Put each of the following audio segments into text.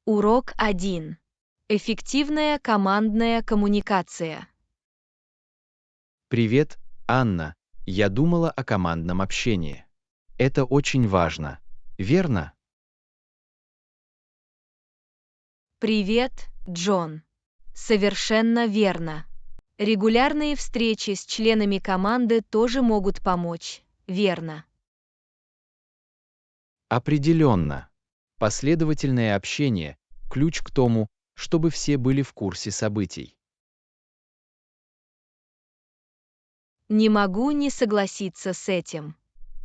Урок 1. Эффективная командная коммуникация. Привет, Анна. Я думала о командном общении. Это очень важно, верно? Привет, Джон. Совершенно верно. Регулярные встречи с членами команды тоже могут помочь, верно? Определенно. Последовательное общение– ключ к тому, чтобы все были в курсе событий. Не могу не согласиться с этим.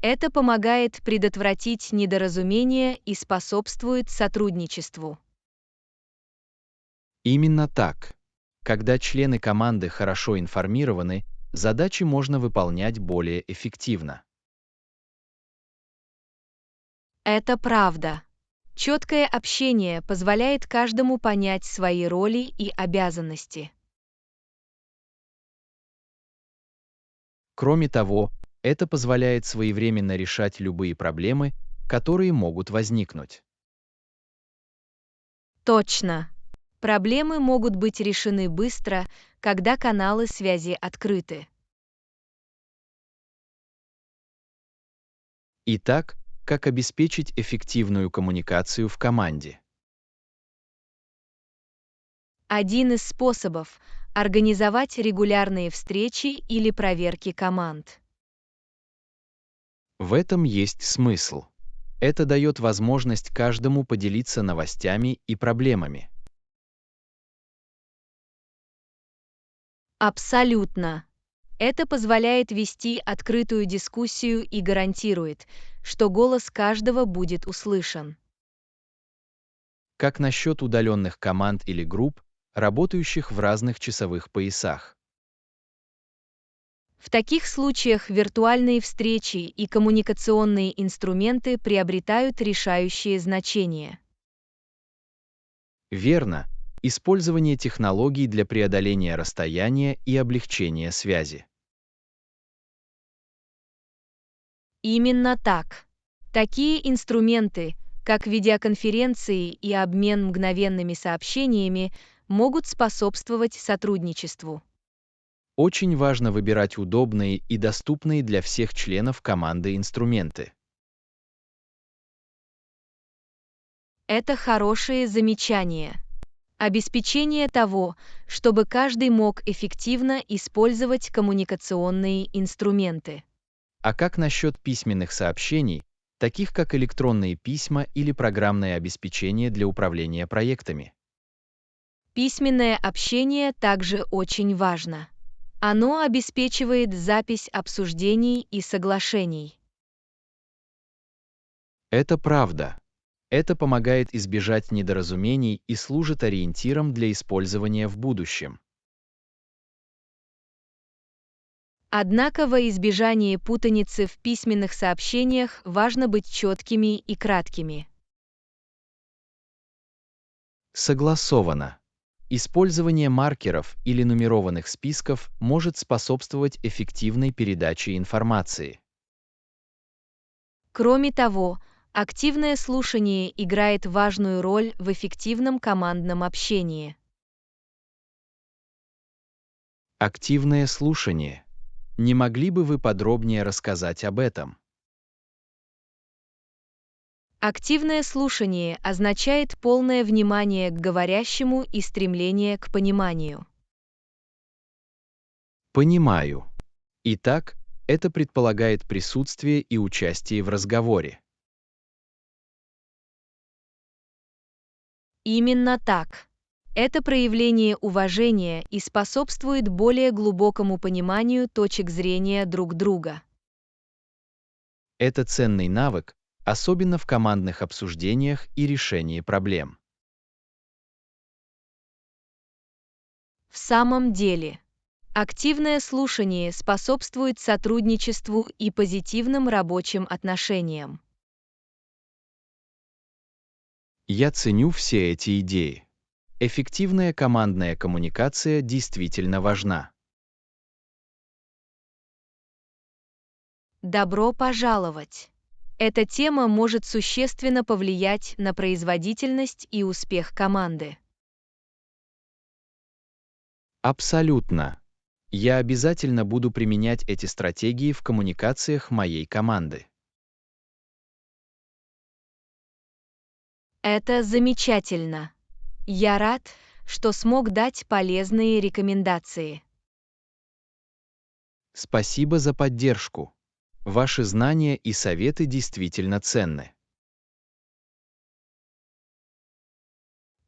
Это помогает предотвратить недоразумения и способствует сотрудничеству. Именно так. Когда члены команды хорошо информированы, задачи можно выполнять более эффективно. Это правда. Четкое общение позволяет каждому понять свои роли и обязанности. Кроме того, это позволяет своевременно решать любые проблемы, которые могут возникнуть. Точно. Проблемы могут быть решены быстро, когда каналы связи открыты. Итак, как обеспечить эффективную коммуникацию в команде? Один из способов– организовать регулярные встречи или проверки команд. В этом есть смысл. Это дает возможность каждому поделиться новостями и проблемами. Абсолютно. Это позволяет вести открытую дискуссию и гарантирует, что голос каждого будет услышан. Как насчет удаленных команд или групп, работающих в разных часовых поясах? В таких случаях виртуальные встречи и коммуникационные инструменты приобретают решающее значение. Верно. Использование технологий для преодоления расстояния и облегчения связи. Именно так. Такие инструменты, как видеоконференции и обмен мгновенными сообщениями, могут способствовать сотрудничеству. Очень важно выбирать удобные и доступные для всех членов команды инструменты. Это хорошее замечание. Обеспечение того, чтобы каждый мог эффективно использовать коммуникационные инструменты. А как насчет письменных сообщений, таких как электронные письма или программное обеспечение для управления проектами? Письменное общение также очень важно. Оно обеспечивает запись обсуждений и соглашений. Это правда. Это помогает избежать недоразумений и служит ориентиром для использования в будущем. Однако во избежание путаницы в письменных сообщениях важно быть четкими и краткими. Согласовано. Использование маркеров или нумерованных списков может способствовать эффективной передаче информации. Кроме того, активное слушание играет важную роль в эффективном командном общении. Активное слушание. Не могли бы вы подробнее рассказать об этом? Активное слушание означает полное внимание к говорящему и стремление к пониманию. Понимаю. Итак, это предполагает присутствие и участие в разговоре. Именно так. Это проявление уважения и способствует более глубокому пониманию точек зрения друг друга. Это ценный навык, особенно в командных обсуждениях и решении проблем. В самом деле, активное слушание способствует сотрудничеству и позитивным рабочим отношениям. Я ценю все эти идеи. Эффективная командная коммуникация действительно важна. Добро пожаловать! Эта тема может существенно повлиять на производительность и успех команды. Абсолютно. Я обязательно буду применять эти стратегии в коммуникациях моей команды. Это замечательно. Я рад, что смог дать полезные рекомендации. Спасибо за поддержку. Ваши знания и советы действительно ценны.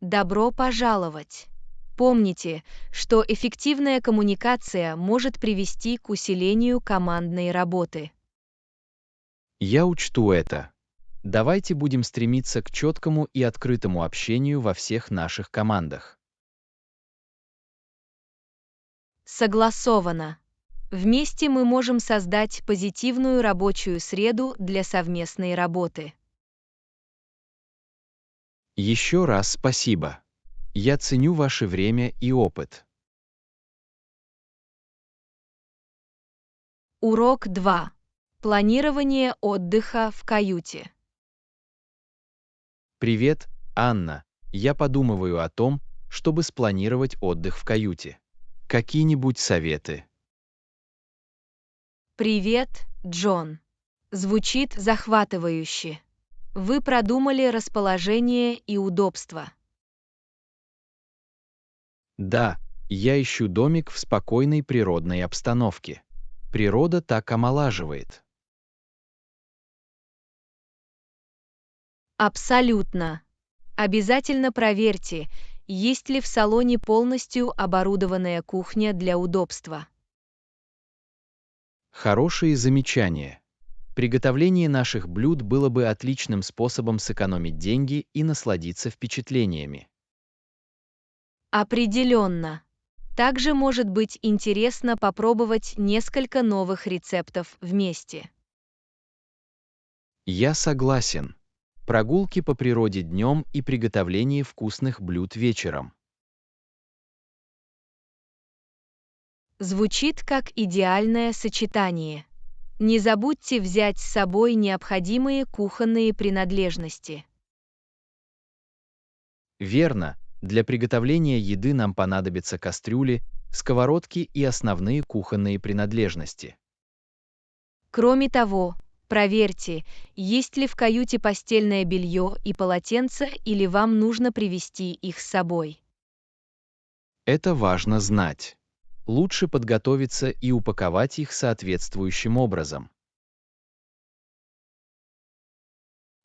Добро пожаловать! Помните, что эффективная коммуникация может привести к усилению командной работы. Я учту это. Давайте будем стремиться к четкому и открытому общению во всех наших командах. Согласовано. Вместе мы можем создать позитивную рабочую среду для совместной работы. Еще раз спасибо. Я ценю ваше время и опыт. Урок 2. Планирование отдыха в каюте. Привет, Анна. Я подумываю о том, чтобы спланировать отдых в каюте. Какие-нибудь советы? Привет, Джон. Звучит захватывающе. Вы продумали расположение и удобство. Да, я ищу домик в спокойной природной обстановке. Природа так омолаживает. Абсолютно. Обязательно проверьте, есть ли в салоне полностью оборудованная кухня для удобства. Хорошие замечания. Приготовление наших блюд было бы отличным способом сэкономить деньги и насладиться впечатлениями. Определенно. Также может быть интересно попробовать несколько новых рецептов вместе. Я согласен. Прогулки по природе днем и приготовление вкусных блюд вечером. Звучит как идеальное сочетание. Не забудьте взять с собой необходимые кухонные принадлежности. Верно, для приготовления еды нам понадобятся кастрюли, сковородки и основные кухонные принадлежности. Кроме того, проверьте, есть ли в каюте постельное белье и полотенца или вам нужно привезти их с собой. Это важно знать. Лучше подготовиться и упаковать их соответствующим образом.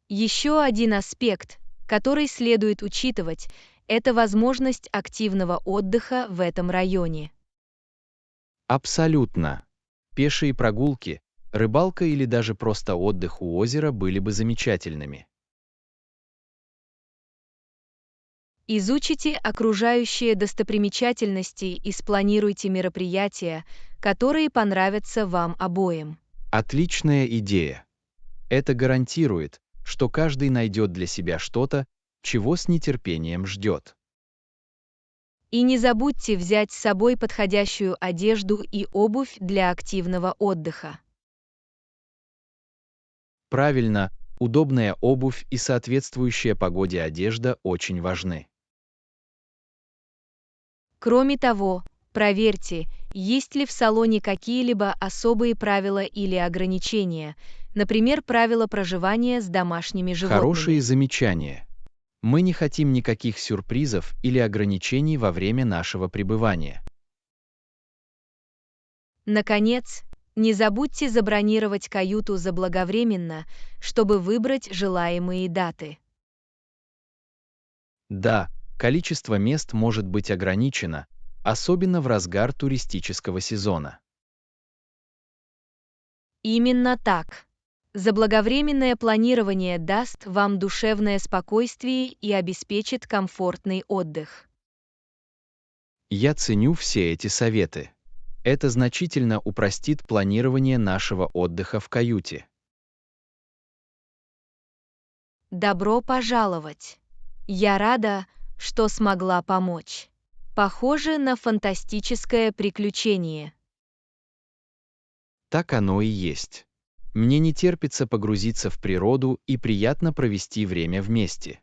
Еще один аспект, который следует учитывать, это возможность активного отдыха в этом районе. Абсолютно. Пешие прогулки, рыбалка или даже просто отдых у озера были бы замечательными. Изучите окружающие достопримечательности и спланируйте мероприятия, которые понравятся вам обоим. Отличная идея. Это гарантирует, что каждый найдет для себя что-то, чего с нетерпением ждет. И не забудьте взять с собой подходящую одежду и обувь для активного отдыха. Правильно, удобная обувь и соответствующая погоде одежда очень важны. Кроме того, проверьте, есть ли в салоне какие-либо особые правила или ограничения, например, правила проживания с домашними Хорошие животными. замечания. Мы не хотим никаких сюрпризов или ограничений во время нашего пребывания. Наконец, не забудьте забронировать каюту заблаговременно, чтобы выбрать желаемые даты. Да, количество мест может быть ограничено, особенно в разгар туристического сезона. Именно так. Заблаговременное планирование даст вам душевное спокойствие и обеспечит комфортный отдых. Я ценю все эти советы. Это значительно упростит планирование нашего отдыха в каюте. Добро пожаловать! Я рада, что смогла помочь. Похоже на фантастическое приключение. Так оно и есть. Мне не терпится погрузиться в природу и приятно провести время вместе.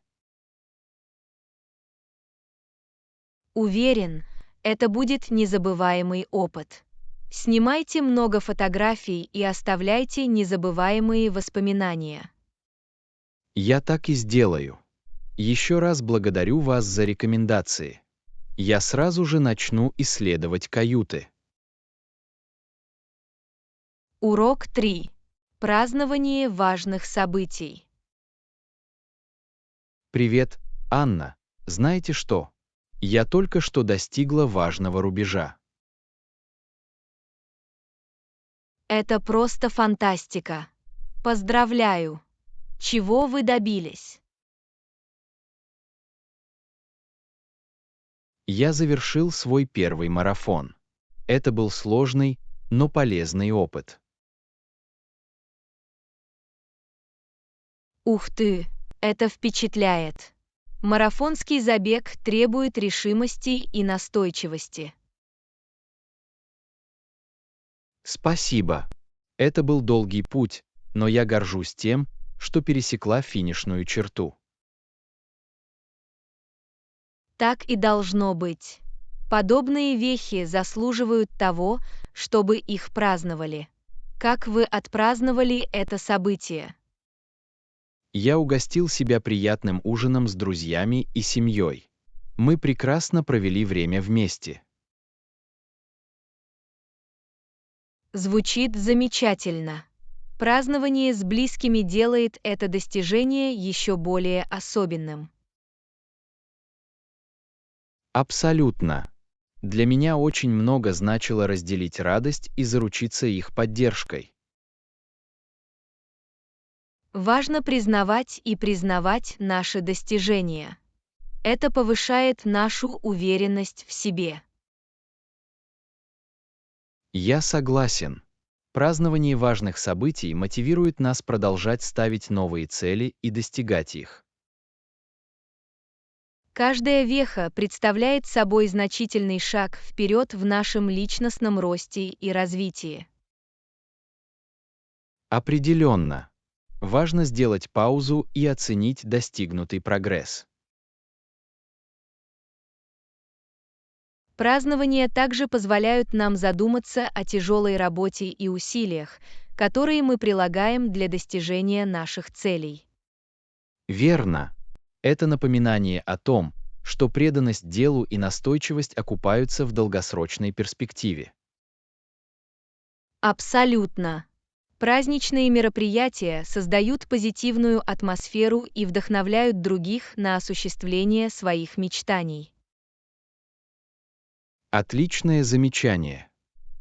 Уверен, это будет незабываемый опыт. Снимайте много фотографий и оставляйте незабываемые воспоминания. Я так и сделаю. Еще раз благодарю вас за рекомендации. Я сразу же начну исследовать каюты. Урок 3. Празднование важных событий. Привет, Анна. Знаете что? Я только что достигла важного рубежа. Это просто фантастика. Поздравляю! Чего вы добились? Я завершил свой первый марафон. Это был сложный, но полезный опыт. Ух ты, это впечатляет! Марафонский забег требует решимости и настойчивости. Спасибо. Это был долгий путь, но я горжусь тем, что пересекла финишную черту. Так и должно быть. Подобные вехи заслуживают того, чтобы их праздновали. Как вы отпраздновали это событие? Я угостил себя приятным ужином с друзьями и семьей. Мы прекрасно провели время вместе. Звучит замечательно. Празднование с близкими делает это достижение еще более особенным. Абсолютно. Для меня очень много значило разделить радость и заручиться их поддержкой. Важно признавать и признавать наши достижения. Это повышает нашу уверенность в себе. Я согласен. Празднование важных событий мотивирует нас продолжать ставить новые цели и достигать их. Каждая веха представляет собой значительный шаг вперед в нашем личностном росте и развитии. Определенно. Важно сделать паузу и оценить достигнутый прогресс. Празднования также позволяют нам задуматься о тяжелой работе и усилиях, которые мы прилагаем для достижения наших целей. Верно. Это напоминание о том, что преданность делу и настойчивость окупаются в долгосрочной перспективе. Абсолютно. Праздничные мероприятия создают позитивную атмосферу и вдохновляют других на осуществление своих мечтаний. Отличное замечание.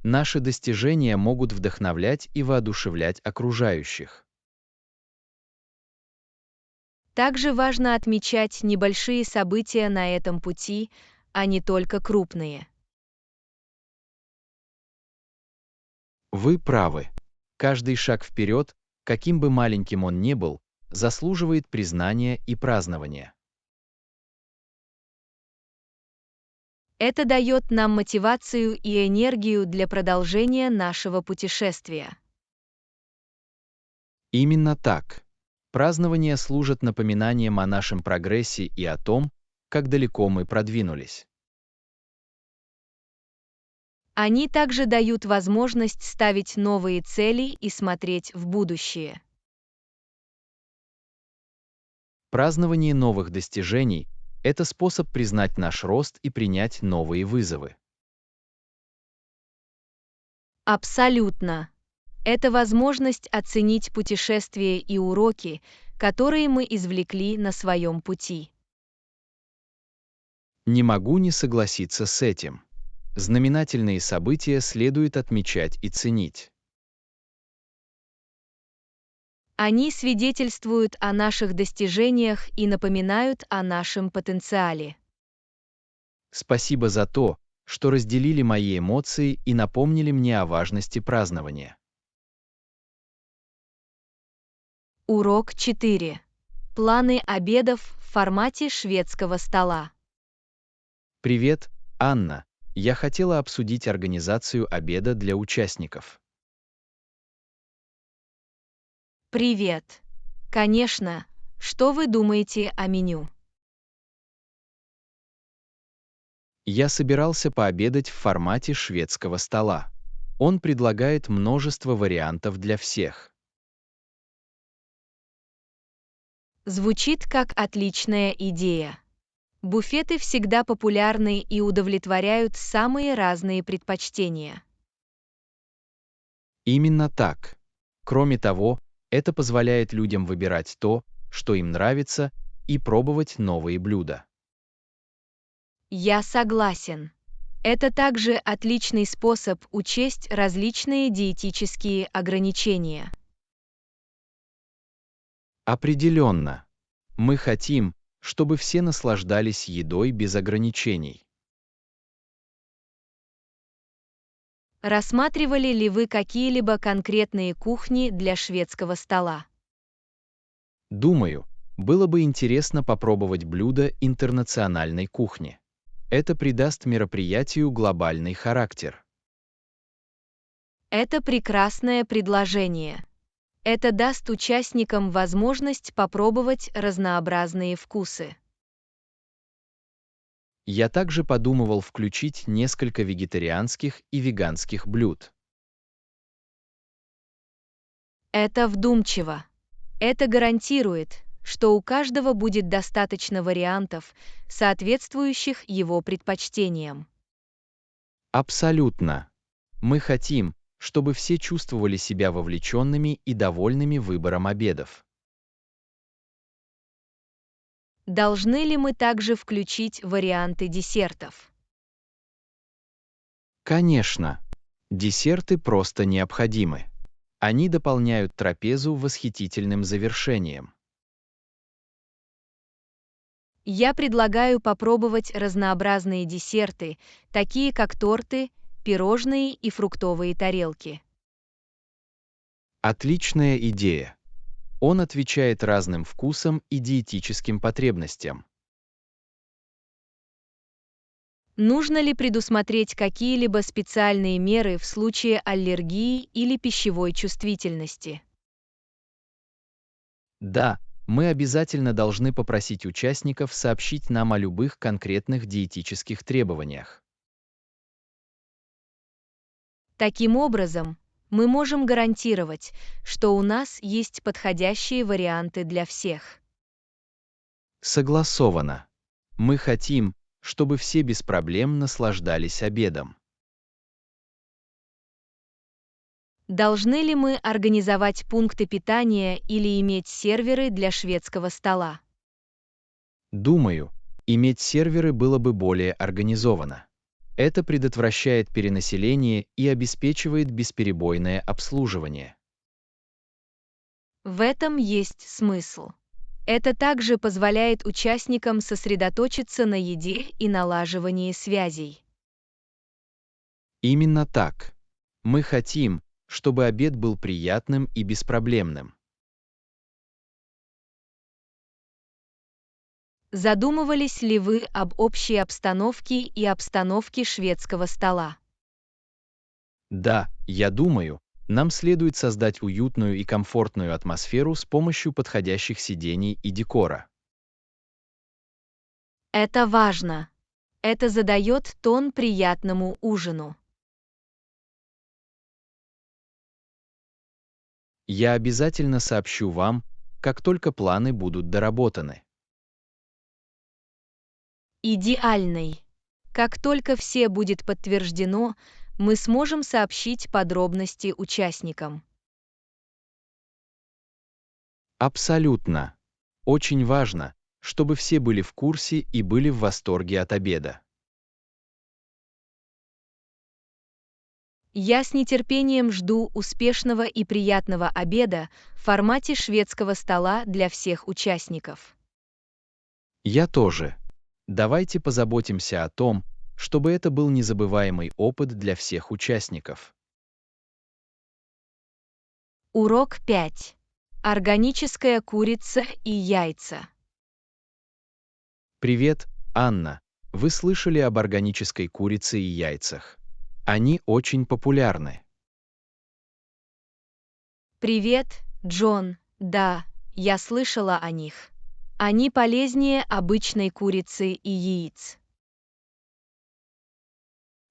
Наши достижения могут вдохновлять и воодушевлять окружающих. Также важно отмечать небольшие события на этом пути, а не только крупные. Вы правы. Каждый шаг вперед, каким бы маленьким он ни был, заслуживает признания и празднования. Это дает нам мотивацию и энергию для продолжения нашего путешествия. Именно так. Празднования служат напоминанием о нашем прогрессе и о том, как далеко мы продвинулись. Они также дают возможность ставить новые цели и смотреть в будущее. Празднование новых достижений — это способ признать наш рост и принять новые вызовы. Абсолютно. Это возможность оценить путешествия и уроки, которые мы извлекли на своем пути. Не могу не согласиться с этим. Знаменательные события следует отмечать и ценить. Они свидетельствуют о наших достижениях и напоминают о нашем потенциале. Спасибо за то, что разделили мои эмоции и напомнили мне о важности празднования. Урок 4. Планы обедов в формате шведского стола. Привет, Анна. Я хотела обсудить организацию обеда для участников. Привет. Конечно. Что вы думаете о меню? Я собирался пообедать в формате шведского стола. Он предлагает множество вариантов для всех. Звучит как отличная идея. Буфеты всегда популярны и удовлетворяют самые разные предпочтения. Именно так. Кроме того, это позволяет людям выбирать то, что им нравится, и пробовать новые блюда. Я согласен. Это также отличный способ учесть различные диетические ограничения. Определенно. Мы хотим, чтобы все наслаждались едой без ограничений. Рассматривали ли вы какие-либо конкретные кухни для шведского стола? Думаю, было бы интересно попробовать блюда интернациональной кухни. Это придаст мероприятию глобальный характер. Это прекрасное предложение. Это даст участникам возможность попробовать разнообразные вкусы. Я также подумывал включить несколько вегетарианских и веганских блюд. Это вдумчиво. Это гарантирует, что у каждого будет достаточно вариантов, соответствующих его предпочтениям. Абсолютно. Мы хотим, чтобы все чувствовали себя вовлеченными и довольными выбором обедов. Должны ли мы также включить варианты десертов? Конечно, десерты просто необходимы. Они дополняют трапезу восхитительным завершением. Я предлагаю попробовать разнообразные десерты, такие как торты, пирожные и фруктовые тарелки. Отличная идея. Он отвечает разным вкусам и диетическим потребностям. Нужно ли предусмотреть какие-либо специальные меры в случае аллергии или пищевой чувствительности? Да, мы обязательно должны попросить участников сообщить нам о любых конкретных диетических требованиях. Таким образом, мы можем гарантировать, что у нас есть подходящие варианты для всех. Согласовано. Мы хотим, чтобы все без проблем наслаждались обедом. Должны ли мы организовать пункты питания или иметь серверы для шведского стола? Думаю, иметь серверы было бы более организовано. Это предотвращает перенаселение и обеспечивает бесперебойное обслуживание. В этом есть смысл. Это также позволяет участникам сосредоточиться на еде и налаживании связей. Именно так. Мы хотим, чтобы обед был приятным и беспроблемным. Задумывались ли вы об общей обстановке и обстановке шведского стола? Да, я думаю, нам следует создать уютную и комфортную атмосферу с помощью подходящих сидений и декора. Это важно. Это задает тон приятному ужину. Я обязательно сообщу вам, как только планы будут доработаны. Идеальный. Как только все будет подтверждено, мы сможем сообщить подробности участникам. Абсолютно. Очень важно, чтобы все были в курсе и были в восторге от обеда. Я с нетерпением жду успешного и приятного обеда в формате шведского стола для всех участников. Я тоже. Давайте позаботимся о том, чтобы это был незабываемый опыт для всех участников. Урок 5. Органическая курица и яйца. Привет, Анна. Вы слышали об органической курице и яйцах? Они очень популярны. Привет, Джон. Да, я слышала о них. Они полезнее обычной курицы и яиц.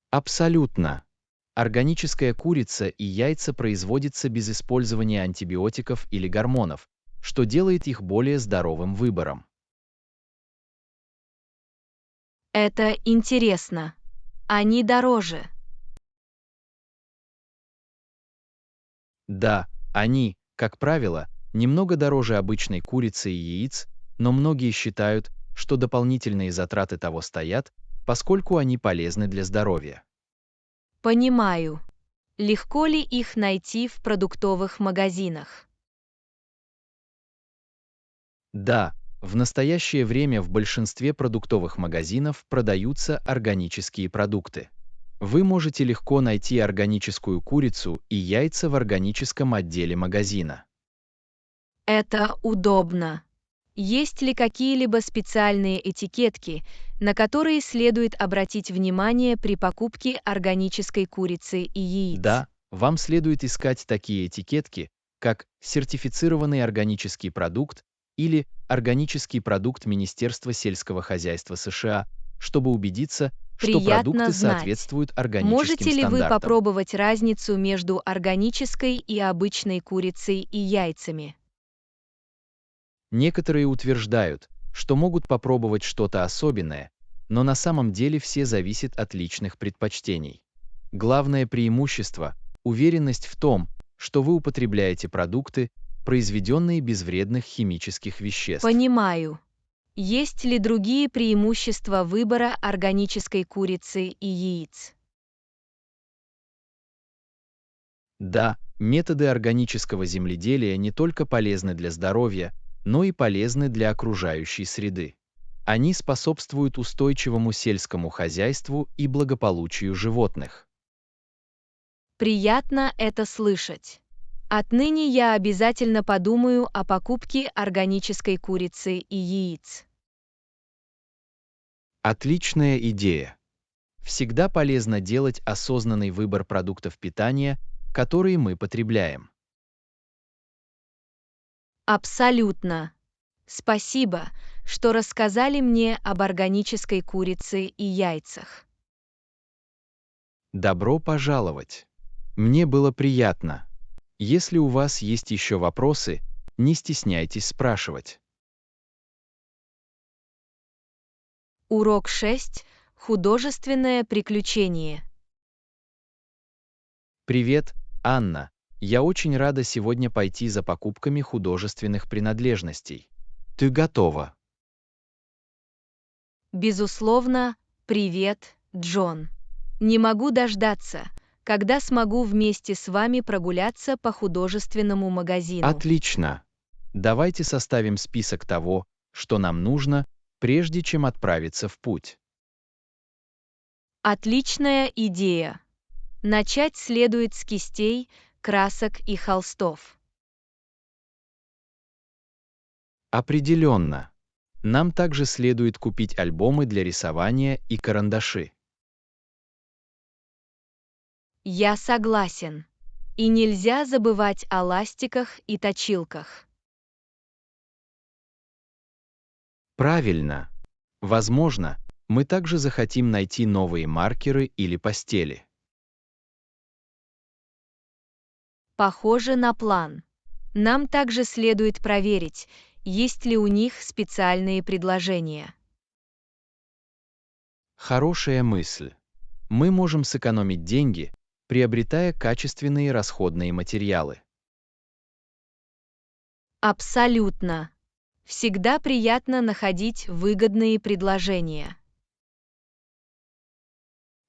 Абсолютно. Органическая курица и яйца производятся без использования антибиотиков или гормонов, что делает их более здоровым выбором. Это интересно. Они дороже. Да, они, как правило, немного дороже обычной курицы и яиц, но многие считают, что дополнительные затраты того стоят, поскольку они полезны для здоровья. Понимаю. Легко ли их найти в продуктовых магазинах? Да, в настоящее время в большинстве продуктовых магазинов продаются органические продукты. Вы можете легко найти органическую курицу и яйца в органическом отделе магазина. Это удобно. Есть ли какие-либо специальные этикетки, на которые следует обратить внимание при покупке органической курицы и яиц? Да, вам следует искать такие этикетки, как «сертифицированный органический продукт» или «органический продукт Министерства сельского хозяйства США», чтобы убедиться, что Приятно продукты знать. соответствуют органическим Можете ли вы стандартам. попробовать разницу между органической и обычной курицей и яйцами? Некоторые утверждают, что могут попробовать что-то особенное, но на самом деле все зависит от личных предпочтений. Главное преимущество – уверенность в том, что вы употребляете продукты, произведенные без вредных химических веществ. Понимаю. Есть ли другие преимущества выбора органической курицы и яиц? Да, методы органического земледелия не только полезны для здоровья, но и полезны для окружающей среды. Они способствуют устойчивому сельскому хозяйству и благополучию животных. Приятно это слышать. Отныне я обязательно подумаю о покупке органической курицы и яиц. Отличная идея. Всегда полезно делать осознанный выбор продуктов питания, которые мы потребляем. Абсолютно. Спасибо, что рассказали мне об органической курице и яйцах. Добро пожаловать. Мне было приятно. Если у вас есть еще вопросы, не стесняйтесь спрашивать. Урок 6. Художественное приключение. Привет, Анна. Я очень рада сегодня пойти за покупками художественных принадлежностей. Ты готова? Безусловно, привет, Джон. Не могу дождаться, когда смогу вместе с вами прогуляться по художественному магазину. Отлично. Давайте составим список того, что нам нужно, прежде чем отправиться в путь. Отличная идея. Начать следует с кистей, красок и холстов. Определенно. Нам также следует купить альбомы для рисования и карандаши. Я согласен. И нельзя забывать о ластиках и точилках. Правильно. Возможно, мы также захотим найти новые маркеры или постели. Похоже на план. Нам также следует проверить, есть ли у них специальные предложения. Хорошая мысль. Мы можем сэкономить деньги, приобретая качественные расходные материалы. Абсолютно. Всегда приятно находить выгодные предложения.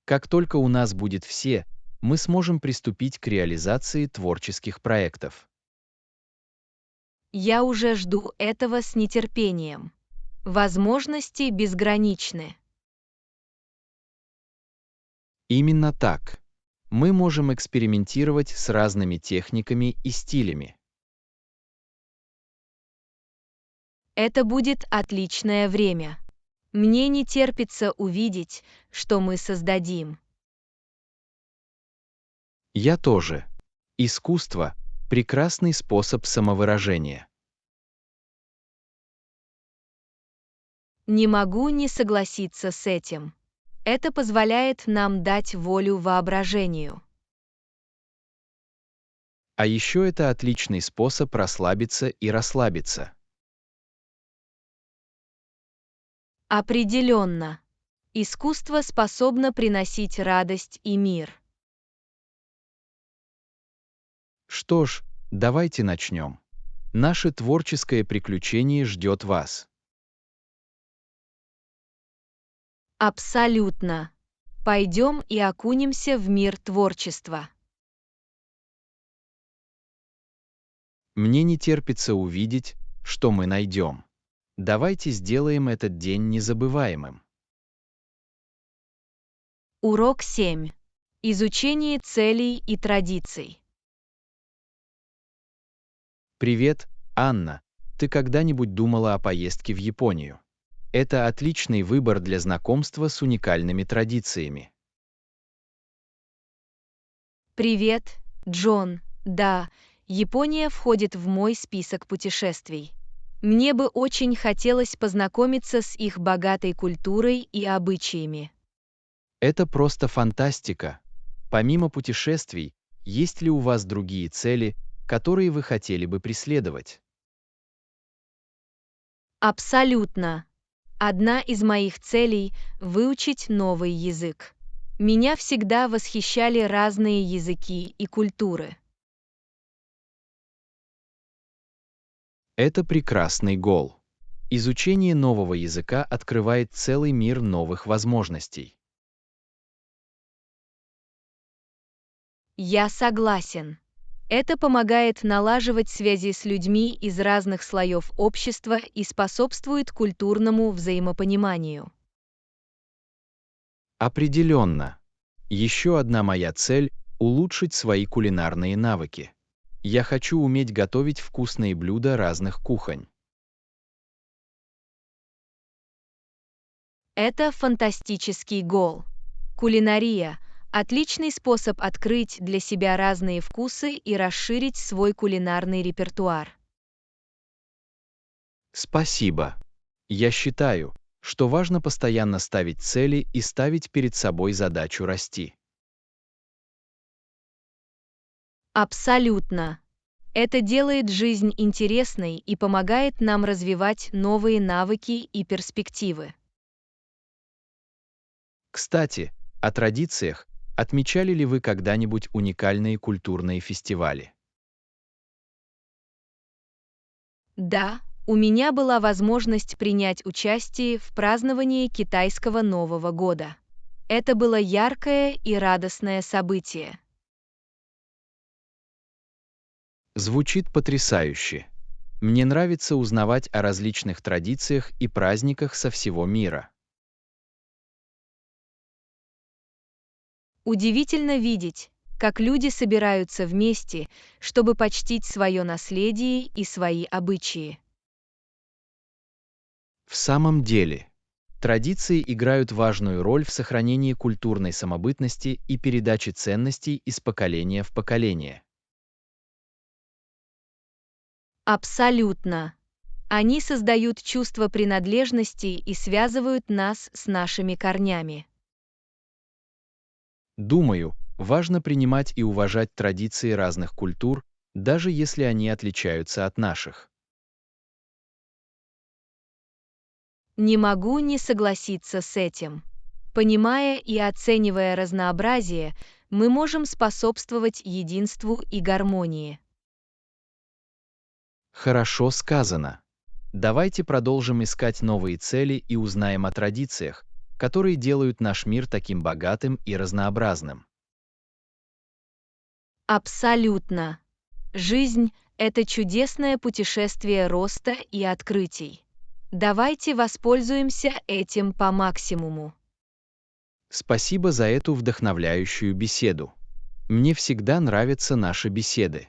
Как только у нас будет все, мы сможем приступить к реализации творческих проектов. Я уже жду этого с нетерпением. Возможности безграничны. Именно так. Мы можем экспериментировать с разными техниками и стилями. Это будет отличное время. Мне не терпится увидеть, что мы создадим. Я тоже. Искусство – прекрасный способ самовыражения. Не могу не согласиться с этим. Это позволяет нам дать волю воображению. А еще это отличный способ расслабиться и расслабиться. Определенно. Искусство способно приносить радость и мир. Что ж, давайте начнем. Наше творческое приключение ждет вас. Абсолютно. Пойдем и окунемся в мир творчества. Мне не терпится увидеть, что мы найдем. Давайте сделаем этот день незабываемым. Урок 7. Изучение целей и традиций. Привет, Анна. Ты когда-нибудь думала о поездке в Японию? Это отличный выбор для знакомства с уникальными традициями. Привет, Джон. Да, Япония входит в мой список путешествий. Мне бы очень хотелось познакомиться с их богатой культурой и обычаями. Это просто фантастика. Помимо путешествий, есть ли у вас другие цели, которые вы хотели бы преследовать? Абсолютно. Одна из моих целей – выучить новый язык. Меня всегда восхищали разные языки и культуры. Это прекрасный гол. Изучение нового языка открывает целый мир новых возможностей. Я согласен. Это помогает налаживать связи с людьми из разных слоев общества и способствует культурному взаимопониманию. Определенно. Еще одна моя цель – улучшить свои кулинарные навыки. Я хочу уметь готовить вкусные блюда разных кухонь. Это фантастический гол. Кулинария – отличный способ открыть для себя разные вкусы и расширить свой кулинарный репертуар. Спасибо. Я считаю, что важно постоянно ставить цели и ставить перед собой задачу расти. Абсолютно. Это делает жизнь интересной и помогает нам развивать новые навыки и перспективы. Кстати, о традициях. Отмечали ли вы когда-нибудь уникальные культурные фестивали? Да, у меня была возможность принять участие в праздновании китайского Нового года. Это было яркое и радостное событие. Звучит потрясающе. Мне нравится узнавать о различных традициях и праздниках со всего мира. Удивительно видеть, как люди собираются вместе, чтобы почтить свое наследие и свои обычаи. В самом деле, традиции играют важную роль в сохранении культурной самобытности и передаче ценностей из поколения в поколение. Абсолютно. Они создают чувство принадлежности и связывают нас с нашими корнями. Думаю, важно принимать и уважать традиции разных культур, даже если они отличаются от наших. Не могу не согласиться с этим. Понимая и оценивая разнообразие, мы можем способствовать единству и гармонии. Хорошо сказано. Давайте продолжим искать новые цели и узнаем о традициях, которые делают наш мир таким богатым и разнообразным. Абсолютно. Жизнь – это чудесное путешествие роста и открытий. Давайте воспользуемся этим по максимуму. Спасибо за эту вдохновляющую беседу. Мне всегда нравятся наши беседы.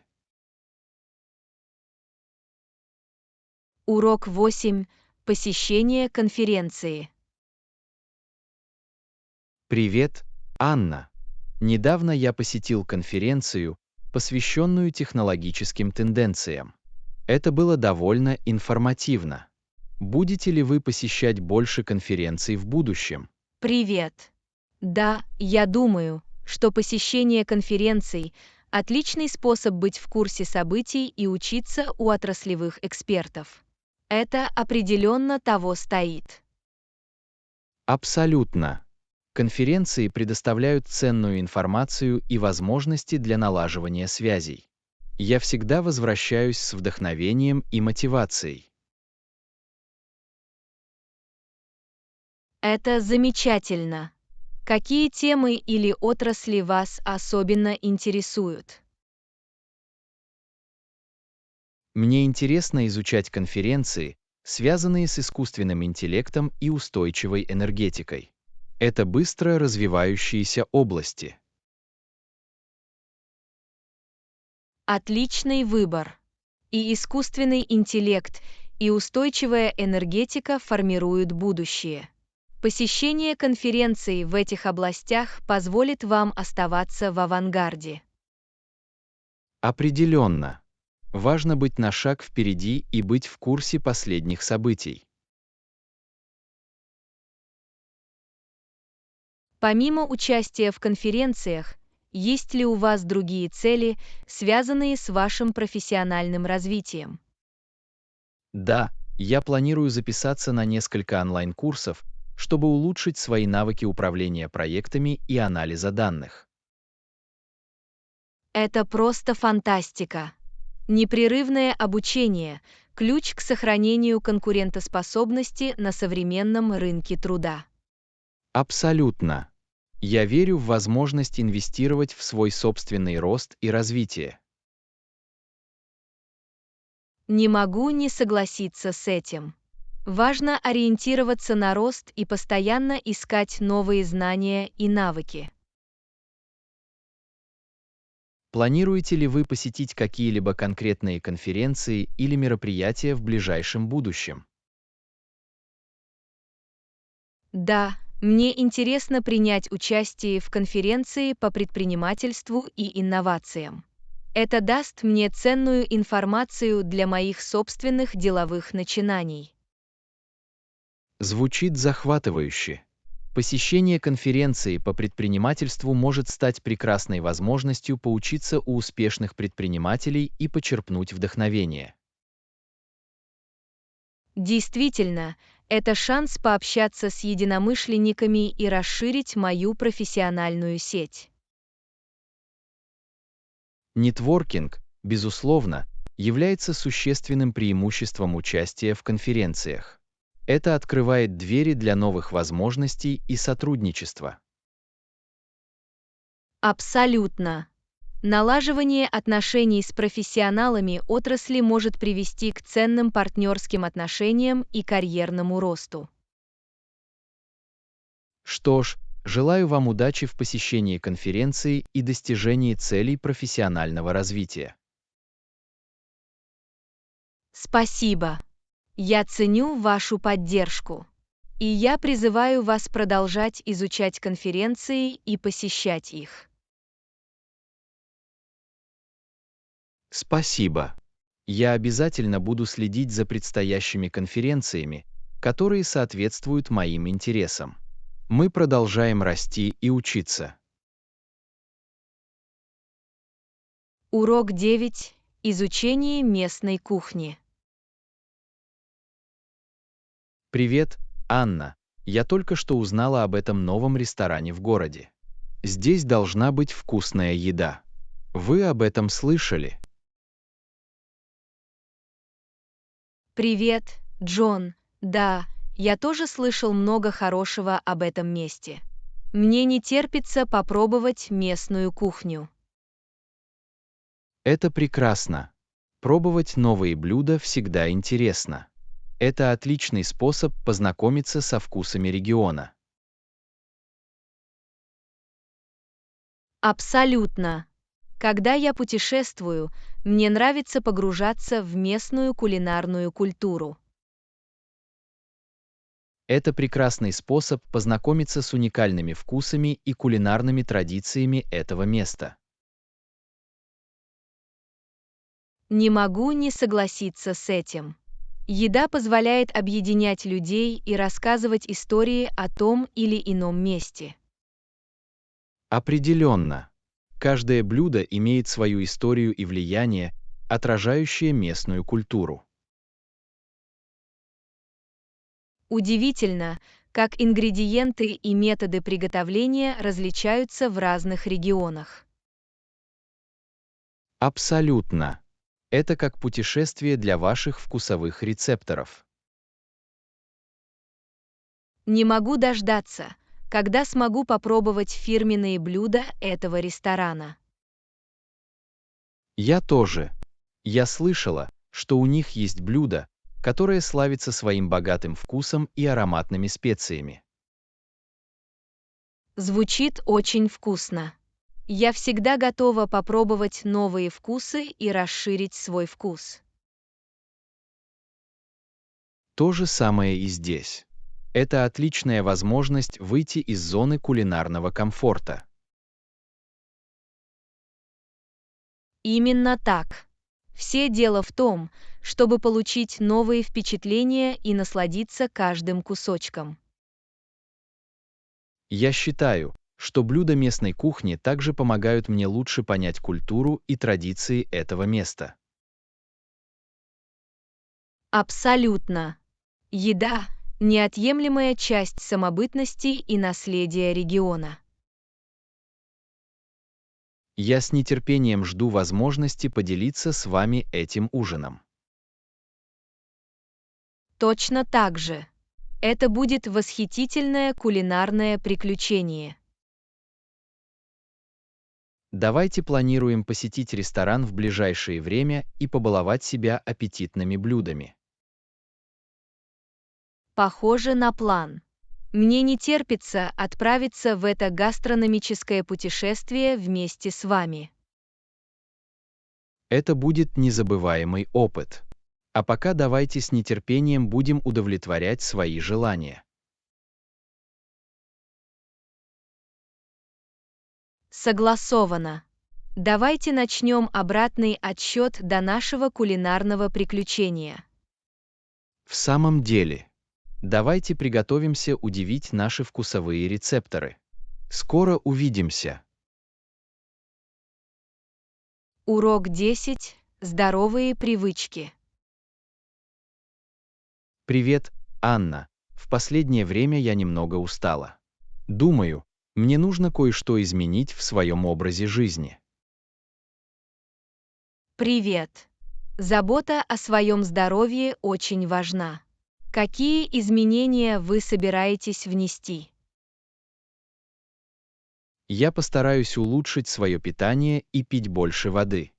Урок 8. Посещение конференции. Привет, Анна. Недавно я посетил конференцию, посвященную технологическим тенденциям. Это было довольно информативно. Будете ли вы посещать больше конференций в будущем? Привет. Да, я думаю, что посещение конференций – отличный способ быть в курсе событий и учиться у отраслевых экспертов. Это определенно того стоит. Абсолютно. Конференции предоставляют ценную информацию и возможности для налаживания связей. Я всегда возвращаюсь с вдохновением и мотивацией. Это замечательно. Какие темы или отрасли вас особенно интересуют? Мне интересно изучать конференции, связанные с искусственным интеллектом и устойчивой энергетикой. Это быстро развивающиеся области. Отличный выбор. И искусственный интеллект, и устойчивая энергетика формируют будущее. Посещение конференций в этих областях позволит вам оставаться в авангарде. Определенно. Важно быть на шаг впереди и быть в курсе последних событий. Помимо участия в конференциях, есть ли у вас другие цели, связанные с вашим профессиональным развитием? Да, я планирую записаться на несколько онлайн-курсов, чтобы улучшить свои навыки управления проектами и анализа данных. Это просто фантастика. Непрерывное обучение – ключ к сохранению конкурентоспособности на современном рынке труда. Абсолютно. Я верю в возможность инвестировать в свой собственный рост и развитие. Не могу не согласиться с этим. Важно ориентироваться на рост и постоянно искать новые знания и навыки. Планируете ли вы посетить какие-либо конкретные конференции или мероприятия в ближайшем будущем? Да, мне интересно принять участие в конференции по предпринимательству и инновациям. Это даст мне ценную информацию для моих собственных деловых начинаний. Звучит захватывающе. Посещение конференции по предпринимательству может стать прекрасной возможностью поучиться у успешных предпринимателей и почерпнуть вдохновение. Действительно, это шанс пообщаться с единомышленниками и расширить мою профессиональную сеть. Нетворкинг, безусловно, является существенным преимуществом участия в конференциях. Это открывает двери для новых возможностей и сотрудничества. Абсолютно. Налаживание отношений с профессионалами отрасли может привести к ценным партнерским отношениям и карьерному росту. Что ж, желаю вам удачи в посещении конференции и достижении целей профессионального развития. Спасибо. Я ценю вашу поддержку. И я призываю вас продолжать изучать конференции и посещать их. Спасибо. Я обязательно буду следить за предстоящими конференциями, которые соответствуют моим интересам. Мы продолжаем расти и учиться. Урок 9. Изучение местной кухни. Привет, Анна. Я только что узнала об этом новом ресторане в городе. Здесь должна быть вкусная еда. Вы об этом слышали? Привет, Джон. Да, я тоже слышал много хорошего об этом месте. Мне не терпится попробовать местную кухню. Это прекрасно. Пробовать новые блюда всегда интересно. Это отличный способ познакомиться со вкусами региона. Абсолютно. Когда я путешествую, мне нравится погружаться в местную кулинарную культуру. Это прекрасный способ познакомиться с уникальными вкусами и кулинарными традициями этого места. Не могу не согласиться с этим. Еда позволяет объединять людей и рассказывать истории о том или ином месте. Определенно. Каждое блюдо имеет свою историю и влияние, отражающее местную культуру. Удивительно, как ингредиенты и методы приготовления различаются в разных регионах. Абсолютно. Это как путешествие для ваших вкусовых рецепторов. Не могу дождаться, когда смогу попробовать фирменные блюда этого ресторана. Я тоже. Я слышала, что у них есть блюдо, которое славится своим богатым вкусом и ароматными специями. Звучит очень вкусно. Я всегда готова попробовать новые вкусы и расширить свой вкус. То же самое и здесь. Это отличная возможность выйти из зоны кулинарного комфорта. Именно так. Все дело в том, чтобы получить новые впечатления и насладиться каждым кусочком. Я считаю, что блюда местной кухни также помогают мне лучше понять культуру и традиции этого места. Абсолютно. Еда – неотъемлемая часть самобытности и наследия региона. Я с нетерпением жду возможности поделиться с вами этим ужином. Точно так же. Это будет восхитительное кулинарное приключение. Давайте планируем посетить ресторан в ближайшее время и побаловать себя аппетитными блюдами. Похоже на план. Мне не терпится отправиться в это гастрономическое путешествие вместе с вами. Это будет незабываемый опыт. А пока давайте с нетерпением будем удовлетворять свои желания. Согласовано. Давайте начнем обратный отсчет до нашего кулинарного приключения. В самом деле, давайте приготовимся удивить наши вкусовые рецепторы. Скоро увидимся. Урок 10. Здоровые привычки. Привет, Анна. В последнее время я немного устала. Думаю, мне нужно кое-что изменить в своем образе жизни. Привет. Забота о своем здоровье очень важна. Какие изменения вы собираетесь внести? Я постараюсь улучшить свое питание и пить больше воды.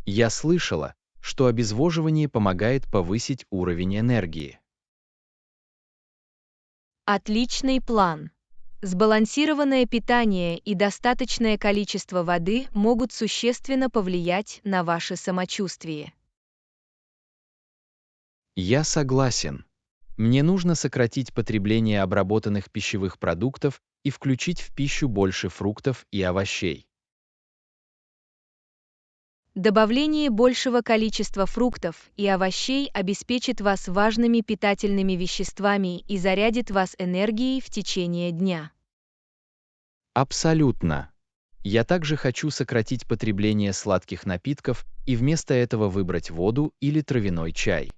Я слышала, что обезвоживание помогает повысить уровень энергии. Отличный план. Сбалансированное питание и достаточное количество воды могут существенно повлиять на ваше самочувствие. Я согласен. Мне нужно сократить потребление обработанных пищевых продуктов и включить в пищу больше фруктов и овощей. Добавление большего количества фруктов и овощей обеспечит вас важными питательными веществами и зарядит вас энергией в течение дня. Абсолютно. Я также хочу сократить потребление сладких напитков и вместо этого выбрать воду или травяной чай.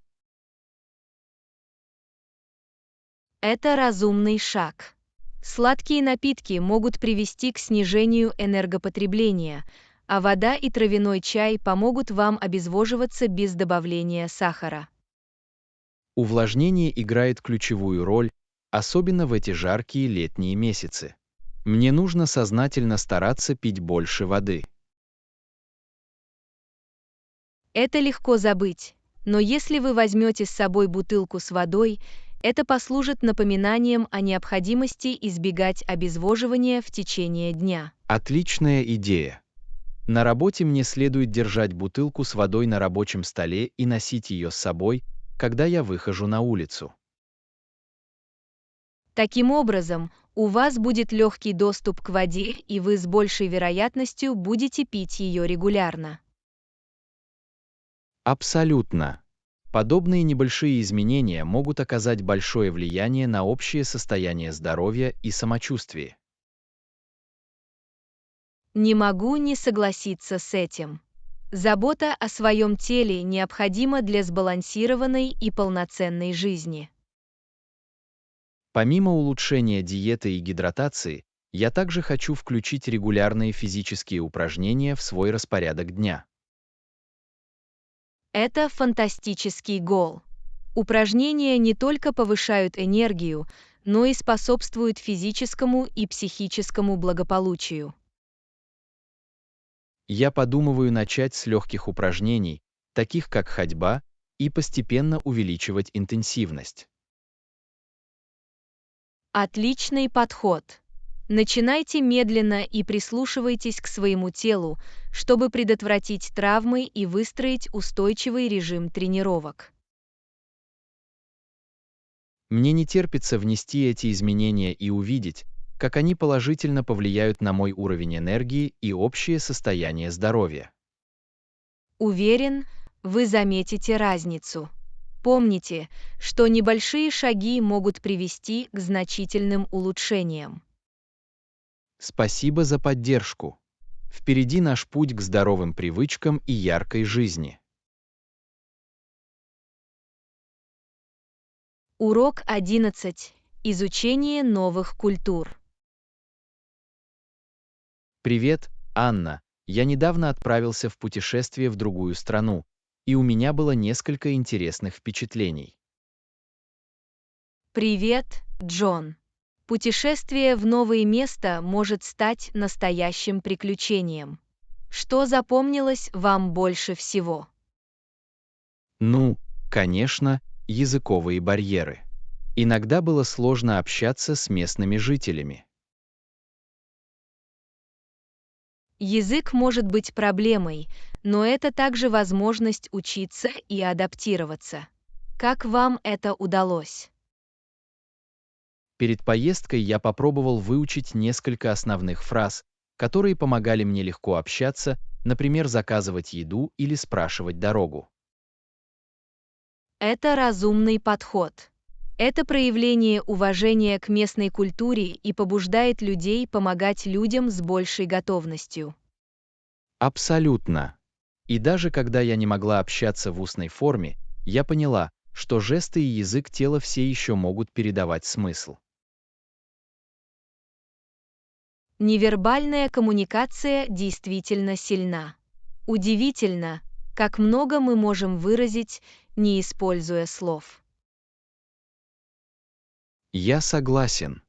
Это разумный шаг. Сладкие напитки могут привести к снижению энергопотребления, а вода и травяной чай помогут вам обезвоживаться без добавления сахара. Увлажнение играет ключевую роль, особенно в эти жаркие летние месяцы. Мне нужно сознательно стараться пить больше воды. Это легко забыть, но если вы возьмете с собой бутылку с водой, это послужит напоминанием о необходимости избегать обезвоживания в течение дня. Отличная идея. На работе мне следует держать бутылку с водой на рабочем столе и носить ее с собой, когда я выхожу на улицу. Таким образом, у вас будет легкий доступ к воде, и вы с большей вероятностью будете пить ее регулярно. Абсолютно. Подобные небольшие изменения могут оказать большое влияние на общее состояние здоровья и самочувствия. Не могу не согласиться с этим. Забота о своем теле необходима для сбалансированной и полноценной жизни. Помимо улучшения диеты и гидратации, я также хочу включить регулярные физические упражнения в свой распорядок дня. Это фантастический гол. Упражнения не только повышают энергию, но и способствуют физическому и психическому благополучию. Я подумываю начать с легких упражнений, таких как ходьба, и постепенно увеличивать интенсивность. Отличный подход. Начинайте медленно и прислушивайтесь к своему телу, чтобы предотвратить травмы и выстроить устойчивый режим тренировок. Мне не терпится внести эти изменения и увидеть, как они положительно повлияют на мой уровень энергии и общее состояние здоровья. Уверен, вы заметите разницу. Помните, что небольшие шаги могут привести к значительным улучшениям. Спасибо за поддержку. Впереди наш путь к здоровым привычкам и яркой жизни. Урок 11. Изучение новых культур. Привет, Анна. Я недавно отправился в путешествие в другую страну, и у меня было несколько интересных впечатлений. Привет, Джон. Путешествие в новое место может стать настоящим приключением. Что запомнилось вам больше всего? Ну, конечно, языковые барьеры. Иногда было сложно общаться с местными жителями. Язык может быть проблемой, но это также возможность учиться и адаптироваться. Как вам это удалось? Перед поездкой я попробовал выучить несколько основных фраз, которые помогали мне легко общаться, например, заказывать еду или спрашивать дорогу. Это разумный подход. Это проявление уважения к местной культуре и побуждает людей помогать людям с большей готовностью. Абсолютно. И даже когда я не могла общаться в устной форме, я поняла, что жесты и язык тела все еще могут передавать смысл. Невербальная коммуникация действительно сильна. Удивительно, как много мы можем выразить, не используя слов. Я согласен.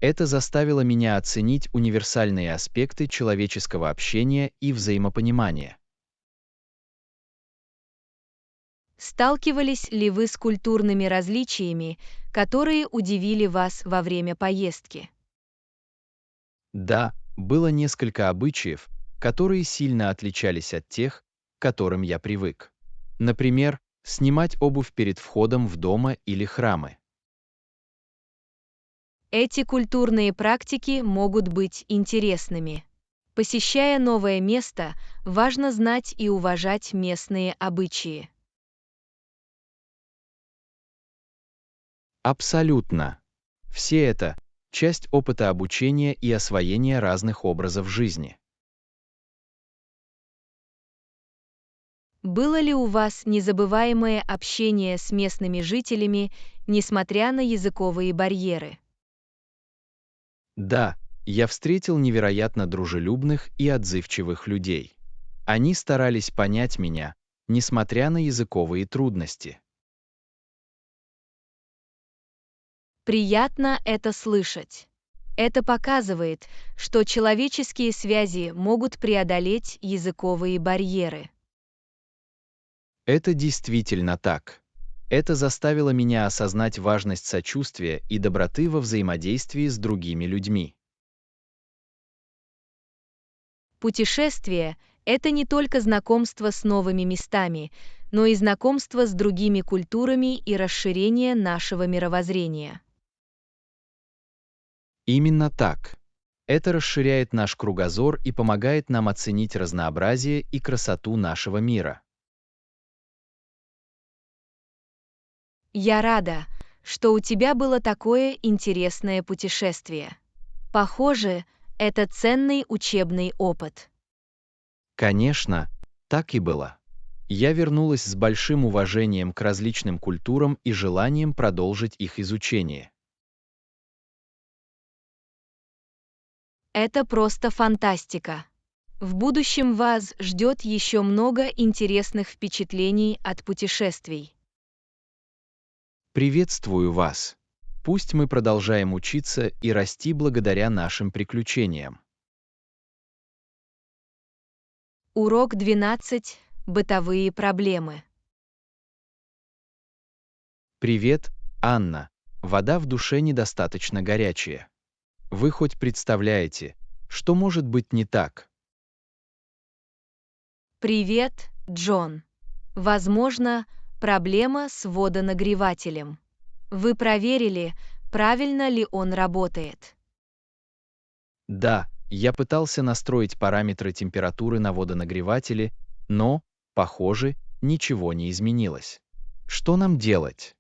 Это заставило меня оценить универсальные аспекты человеческого общения и взаимопонимания. Сталкивались ли вы с культурными различиями, которые удивили вас во время поездки? Да, было несколько обычаев, которые сильно отличались от тех, к которым я привык. Например, снимать обувь перед входом в дома или храмы. Эти культурные практики могут быть интересными. Посещая новое место, важно знать и уважать местные обычаи. Абсолютно. Все это — часть опыта обучения и освоения разных образов жизни. Было ли у вас незабываемое общение с местными жителями, несмотря на языковые барьеры? Да, я встретил невероятно дружелюбных и отзывчивых людей. Они старались понять меня, несмотря на языковые трудности. Приятно это слышать. Это показывает, что человеческие связи могут преодолеть языковые барьеры. Это действительно так. Это заставило меня осознать важность сочувствия и доброты во взаимодействии с другими людьми. Путешествие — это не только знакомство с новыми местами, но и знакомство с другими культурами и расширение нашего мировоззрения. Именно так. Это расширяет наш кругозор и помогает нам оценить разнообразие и красоту нашего мира. Я рада, что у тебя было такое интересное путешествие. Похоже, это ценный учебный опыт. Конечно, так и было. Я вернулась с большим уважением к различным культурам и желанием продолжить их изучение. Это просто фантастика. В будущем вас ждет еще много интересных впечатлений от путешествий. Приветствую вас. Пусть мы продолжаем учиться и расти благодаря нашим приключениям. Урок 12. Бытовые проблемы. Привет, Анна. Вода в душе недостаточно горячая. Вы хоть представляете, что может быть не так? Привет, Джон. Возможно, проблема с водонагревателем. Вы проверили, правильно ли он работает? Да, я пытался настроить параметры температуры на водонагревателе, но, похоже, ничего не изменилось. Что нам делать?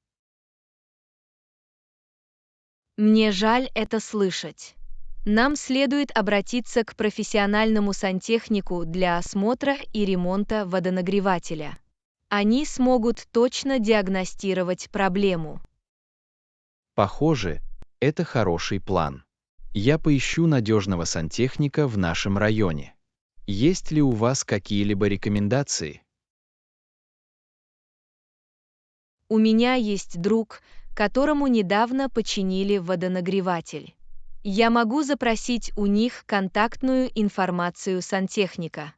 Мне жаль это слышать. Нам следует обратиться к профессиональному сантехнику для осмотра и ремонта водонагревателя. Они смогут точно диагностировать проблему. Похоже, это хороший план. Я поищу надежного сантехника в нашем районе. Есть ли у вас какие-либо рекомендации? У меня есть друг, которому недавно починили водонагреватель. Я могу запросить у них контактную информацию сантехника.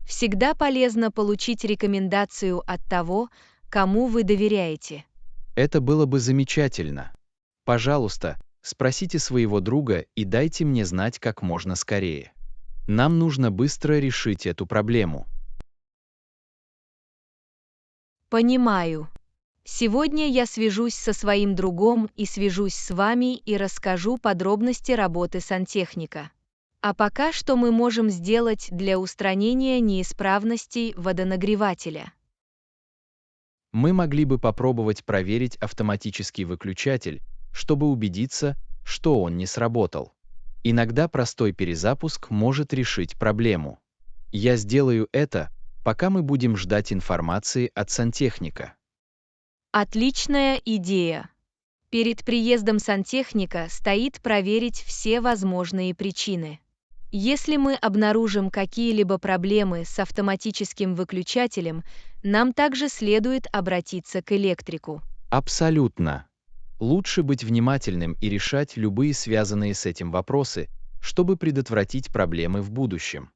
Всегда полезно получить рекомендацию от того, кому вы доверяете. Это было бы замечательно. Пожалуйста, спросите своего друга и дайте мне знать как можно скорее. Нам нужно быстро решить эту проблему. Понимаю. Сегодня я свяжусь со своим другом и свяжусь с вами и расскажу подробности работы сантехника. А пока что мы можем сделать для устранения неисправностей водонагревателя? Мы могли бы попробовать проверить автоматический выключатель, чтобы убедиться, что он не сработал. Иногда простой перезапуск может решить проблему. Я сделаю это, пока мы будем ждать информации от сантехника. Отличная идея. Перед приездом сантехника стоит проверить все возможные причины. Если мы обнаружим какие-либо проблемы с автоматическим выключателем, нам также следует обратиться к электрику. Абсолютно. Лучше быть внимательным и решать любые связанные с этим вопросы, чтобы предотвратить проблемы в будущем.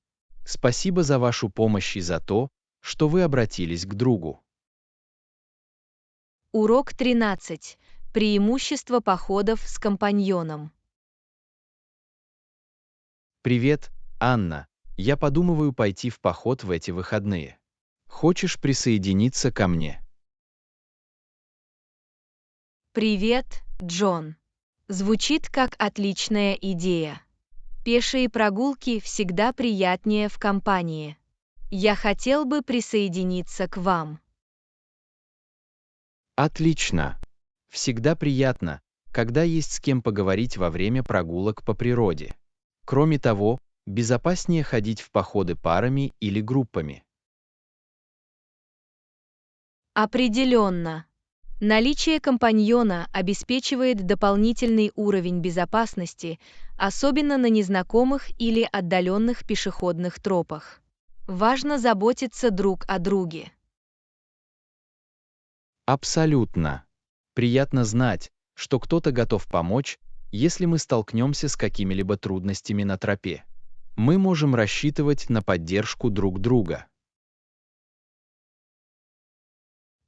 Спасибо за вашу помощь и за то, что вы обратились к другу. Урок 13. Преимущество походов с компаньоном. Привет, Анна. Я подумываю пойти в поход в эти выходные. Хочешь присоединиться ко мне? Привет, Джон. Звучит как отличная идея. Пешие прогулки всегда приятнее в компании. Я хотел бы присоединиться к вам. Отлично. Всегда приятно, когда есть с кем поговорить во время прогулок по природе. Кроме того, безопаснее ходить в походы парами или группами. Определенно. Наличие компаньона обеспечивает дополнительный уровень безопасности, особенно на незнакомых или отдаленных пешеходных тропах. Важно заботиться друг о друге. Абсолютно. Приятно знать, что кто-то готов помочь, если мы столкнемся с какими-либо трудностями на тропе. Мы можем рассчитывать на поддержку друг друга.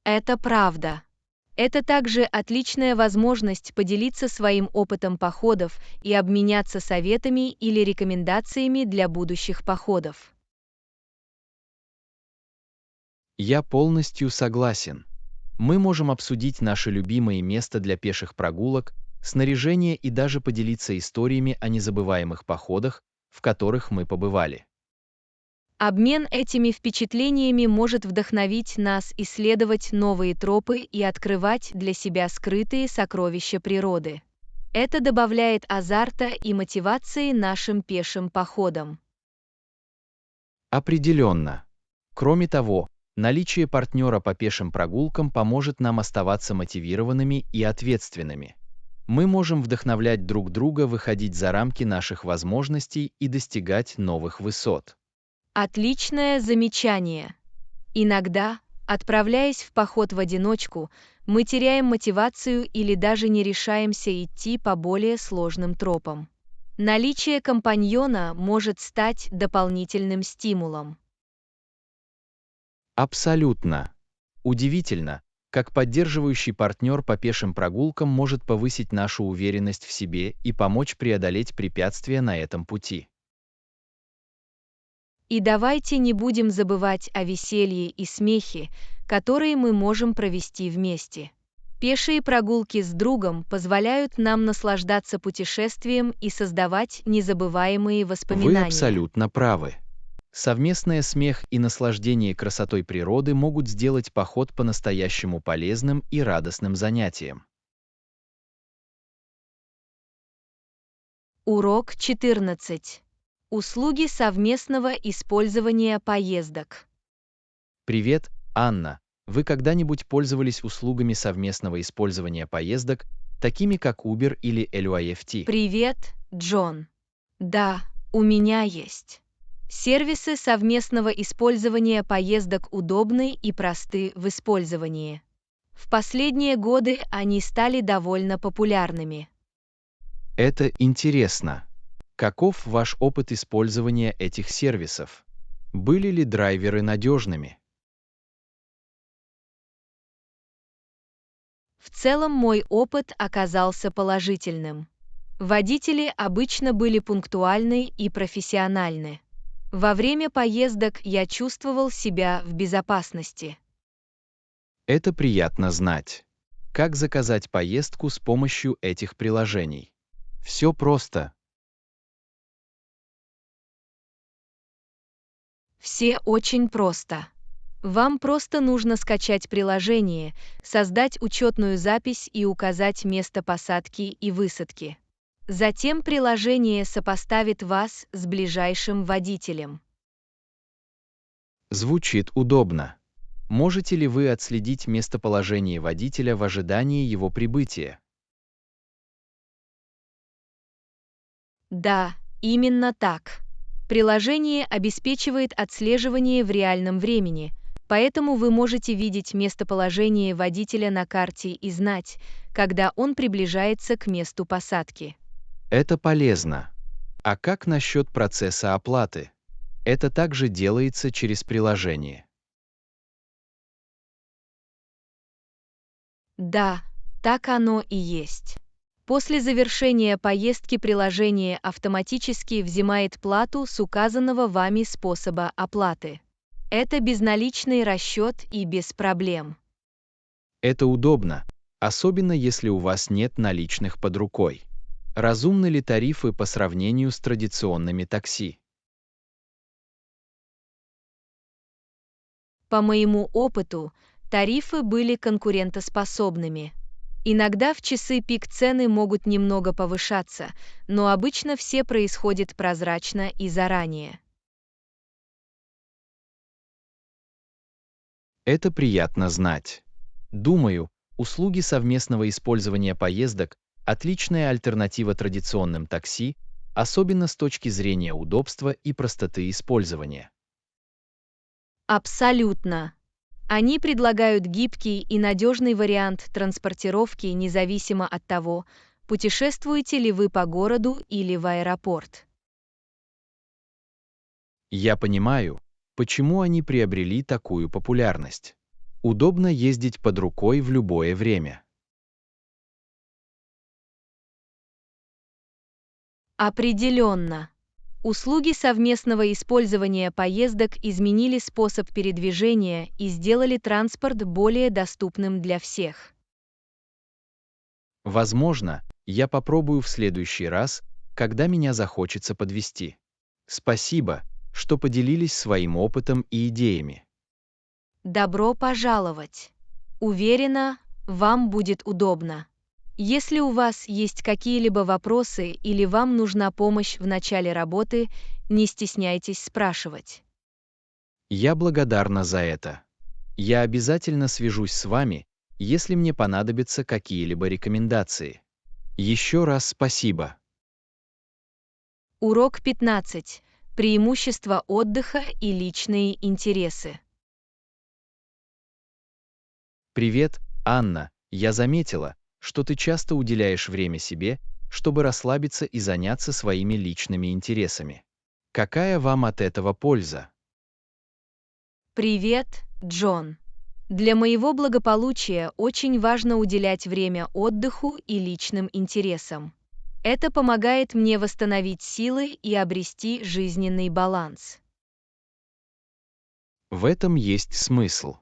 Это правда. Это также отличная возможность поделиться своим опытом походов и обменяться советами или рекомендациями для будущих походов. Я полностью согласен. Мы можем обсудить наши любимые места для пеших прогулок, снаряжение и даже поделиться историями о незабываемых походах, в которых мы побывали. Обмен этими впечатлениями может вдохновить нас исследовать новые тропы и открывать для себя скрытые сокровища природы. Это добавляет азарта и мотивации нашим пешим походам. Определенно. Кроме того, наличие партнера по пешим прогулкам поможет нам оставаться мотивированными и ответственными. Мы можем вдохновлять друг друга выходить за рамки наших возможностей и достигать новых высот. Отличное замечание. Иногда, отправляясь в поход в одиночку, мы теряем мотивацию или даже не решаемся идти по более сложным тропам. Наличие компаньона может стать дополнительным стимулом. Абсолютно. Удивительно, как поддерживающий партнер по пешим прогулкам может повысить нашу уверенность в себе и помочь преодолеть препятствия на этом пути. И давайте не будем забывать о веселье и смехе, которые мы можем провести вместе. Пешие прогулки с другом позволяют нам наслаждаться путешествием и создавать незабываемые Вы воспоминания. абсолютно правы. Совместный смех и наслаждение красотой природы могут сделать поход по-настоящему полезным и радостным занятием. Урок 14. Услуги совместного использования поездок. Привет, Анна. Вы когда-нибудь пользовались услугами совместного использования поездок, такими как Uber или Lyft? Привет, Джон. Да, у меня есть. Сервисы совместного использования поездок удобны и просты в использовании. В последние годы они стали довольно популярными. Это интересно. Каков ваш опыт использования этих сервисов? Были ли драйверы надежными? В целом мой опыт оказался положительным. Водители обычно были пунктуальны и профессиональны. Во время поездок я чувствовал себя в безопасности. Это приятно знать. Как заказать поездку с помощью этих приложений? Все просто. Все очень просто. Вам просто нужно скачать приложение, создать учетную запись и указать место посадки и высадки. Затем приложение сопоставит вас с ближайшим водителем. Звучит удобно. Можете ли вы отследить местоположение водителя в ожидании его прибытия? Да, именно так. Приложение обеспечивает отслеживание в реальном времени, поэтому вы можете видеть местоположение водителя на карте и знать, когда он приближается к месту посадки. Это полезно. А как насчет процесса оплаты? Это также делается через приложение. Да, так оно и есть. После завершения поездки приложение автоматически взимает плату с указанного вами способа оплаты. Это безналичный расчет и без проблем. Это удобно, особенно если у вас нет наличных под рукой. Разумны ли тарифы по сравнению с традиционными такси? По моему опыту, тарифы были конкурентоспособными. Иногда в часы пик цены могут немного повышаться, но обычно все происходит прозрачно и заранее. Это приятно знать. Думаю, услуги совместного использования поездок – отличная альтернатива традиционным такси, особенно с точки зрения удобства и простоты использования. Абсолютно. Они предлагают гибкий и надежный вариант транспортировки независимо от того, путешествуете ли вы по городу или в аэропорт. Я понимаю, почему они приобрели такую популярность. Удобно ездить под рукой в любое время. Определенно. Услуги совместного использования поездок изменили способ передвижения и сделали транспорт более доступным для всех. Возможно, я попробую в следующий раз, когда меня захочется подвезти. Спасибо, что поделились своим опытом и идеями. Добро пожаловать! Уверена, вам будет удобно. Если у вас есть какие-либо вопросы или вам нужна помощь в начале работы, не стесняйтесь спрашивать. Я благодарна за это. Я обязательно свяжусь с вами, если мне понадобятся какие-либо рекомендации. Еще раз спасибо. Урок 15. Преимущества отдыха и личные интересы. Привет, Анна. Я заметила, что ты часто уделяешь время себе, чтобы расслабиться и заняться своими личными интересами. Какая вам от этого польза? Привет, Джон. Для моего благополучия очень важно уделять время отдыху и личным интересам. Это помогает мне восстановить силы и обрести жизненный баланс. В этом есть смысл.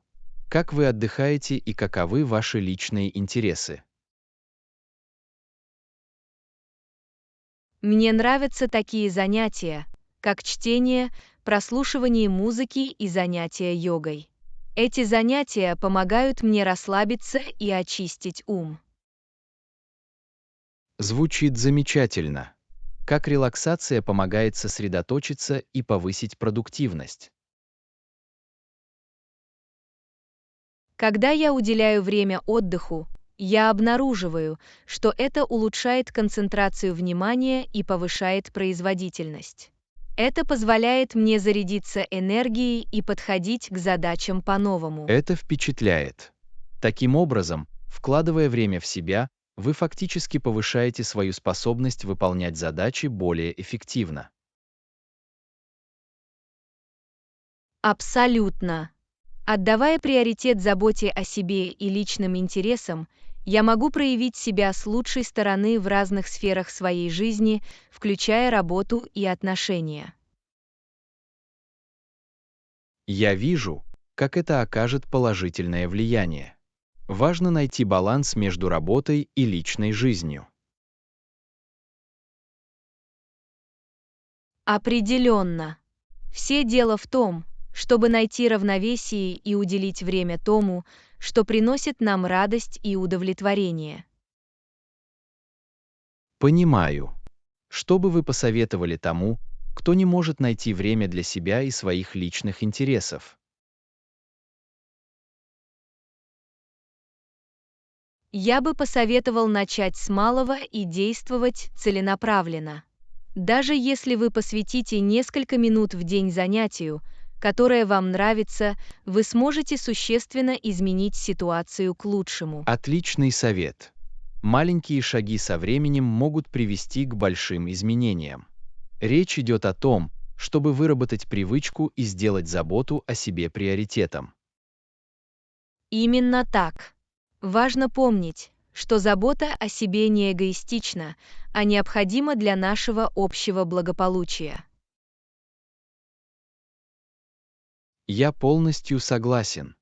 Как вы отдыхаете и каковы ваши личные интересы? Мне нравятся такие занятия, как чтение, прослушивание музыки и занятия йогой. Эти занятия помогают мне расслабиться и очистить ум. Звучит замечательно. Как релаксация помогает сосредоточиться и повысить продуктивность? Когда я уделяю время отдыху, я обнаруживаю, что это улучшает концентрацию внимания и повышает производительность. Это позволяет мне зарядиться энергией и подходить к задачам по-новому. Это впечатляет. Таким образом, вкладывая время в себя, вы фактически повышаете свою способность выполнять задачи более эффективно. Абсолютно. Отдавая приоритет заботе о себе и личным интересам, я могу проявить себя с лучшей стороны в разных сферах своей жизни, включая работу и отношения. Я вижу, как это окажет положительное влияние. Важно найти баланс между работой и личной жизнью. Определенно. Все дело в том, чтобы найти равновесие и уделить время тому, что приносит нам радость и удовлетворение. Понимаю. Что бы вы посоветовали тому, кто не может найти время для себя и своих личных интересов? Я бы посоветовал начать с малого и действовать целенаправленно. Даже если вы посвятите несколько минут в день занятию, которое вам нравится, вы сможете существенно изменить ситуацию к лучшему. Отличный совет. Маленькие шаги со временем могут привести к большим изменениям. Речь идет о том, чтобы выработать привычку и сделать заботу о себе приоритетом. Именно так. Важно помнить, что забота о себе не эгоистична, а необходима для нашего общего благополучия. Я полностью согласен.